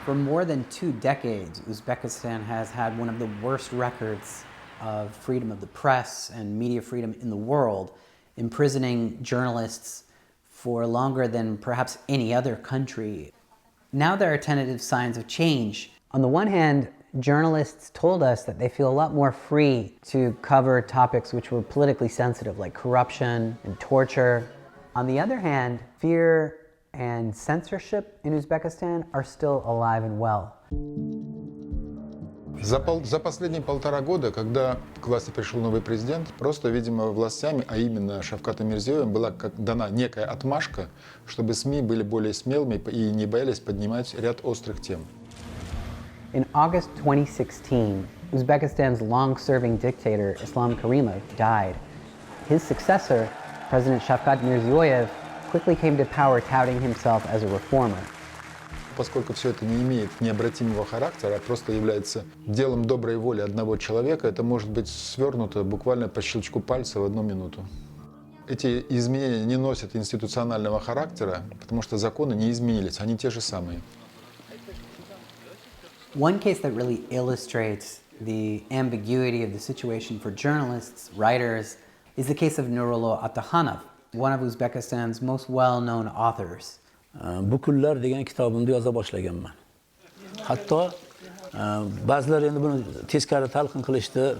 For more than 2 decades, Uzbekistan has had one of the worst records of freedom of the press and media freedom in the world, imprisoning journalists for longer than perhaps any other country. Now there are tentative signs of change. On the one hand, journalists told us that they feel a lot more free to cover topics which were politically sensitive, like corruption and torture. On the other hand, fear and censorship in Uzbekistan are still alive and well. За последние 1,5 года, когда к власти пришел новый президент, просто, видимо, властями, а именно Шавкатом Мирзиёевым, была дана некая отмашка, чтобы СМИ были более смелыми и не боялись поднимать ряд острых тем. In August 2016, Uzbekistan's long-serving dictator, Islam Karimov, died. His successor, President Shavkat Mirziyoyev, quickly came to power touting himself as a reformer. Поскольку все это не имеет необратимого характера, а просто является делом доброй воли одного человека, это может быть свернуто буквально по щелчку пальца в 1 минуту. Эти изменения не носят институционального характера, потому что законы не изменились, они те же самые. One case that really illustrates the ambiguity of the situation for journalists, writers, is the case of Nurullo Ataxonov, one of Uzbekistan's most well-known authors. Bu kunlar degan kitobimni yoza boshlaganman. Hatto ba'zilar endi buni teskari talqin qilishdi,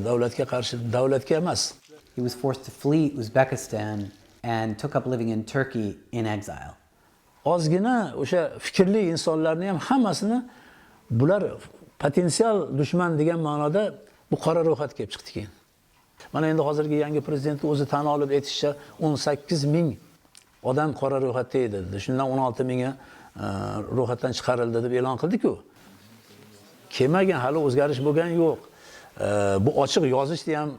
davlatga qarshi, davlatga emas. He was forced to flee Uzbekistan and took up living in Turkey in exile. Ozgina o'sha fikrli insonlarni ham hammasini bular potensial dushman degan ma'noda bu qora ro'yxatga kelib chiqdi keyin. Mana endi hozirgi yangi prezident o'zi tan olib aytishicha 18 ming odam qora ro'yxatda edi. Shundan 16 mingi ro'yxatdan chiqarildi deb e'lon qildi-ku. Kelmagan, hali o'zgarish bo'lgan yo'q. Bu ochiq yozishdi ham,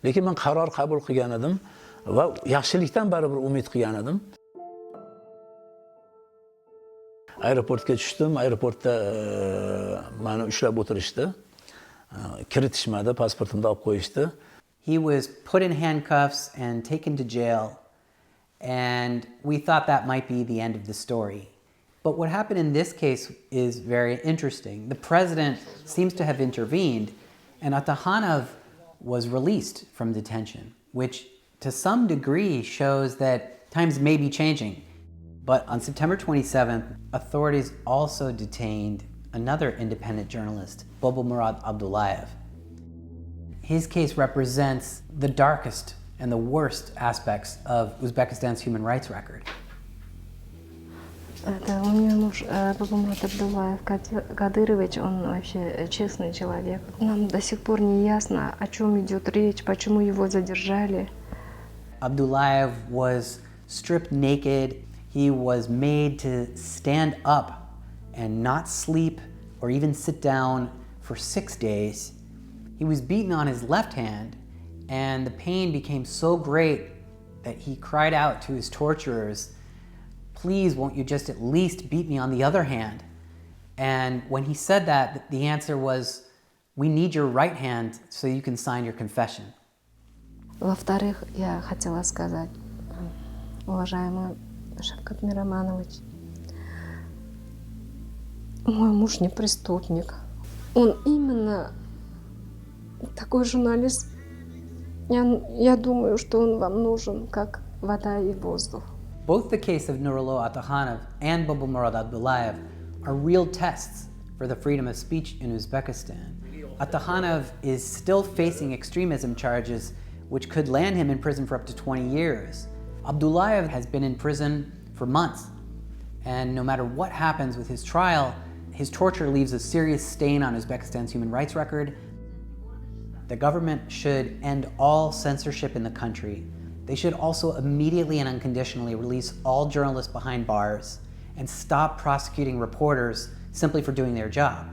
lekin men qaror qabul qilgan edim va yaxshilikdan baribir umid qilgan edim. Aeroportga tushdim, aeroportda meni ushlab o'tirishdi. Kiritishmadi, pasportimni olib qo'yishdi. He was put in handcuffs and taken to jail, and we thought that might be the end of the story. But what happened in this case is very interesting. The president seems to have intervened, and Ataxonov was released from detention, which to some degree shows that times may be changing. But on September 27th, authorities also detained another independent journalist, Bobomurod Abdullayev. His case represents the darkest and the worst aspects of Uzbekistan's human rights record. Это у меня муж Бобомурод Абдуллаев Кадырович, он вообще честный человек. Нам до сих пор не ясно, о чем идет речь, почему его задержали. Abdullayev was stripped naked. He was made to stand up and not sleep or even sit down for 6 days. He was beaten on his left hand, and the pain became so great that he cried out to his torturers, "Please, won't you just at least beat me on the other hand?" And when he said that, the answer was, "We need your right hand so you can sign your confession." Во-вторых, я хотела сказать, уважаемый Шавкат Мироманович, мой муж не преступник. Он именно такой журналист. Я думаю, что он вам нужен, как вода и воздух. Both the case of Nurullo Ataxonov and Bobomurod Abdullayev are real tests for the freedom of speech in Uzbekistan. Ataxonov is still facing extremism charges which could land him in prison for up to 20 years. Abdullayev has been in prison for months, and no matter what happens with his trial, his torture leaves a serious stain on Uzbekistan's human rights record. The government should end all censorship in the country. They should also immediately and unconditionally release all journalists behind bars and stop prosecuting reporters simply for doing their job.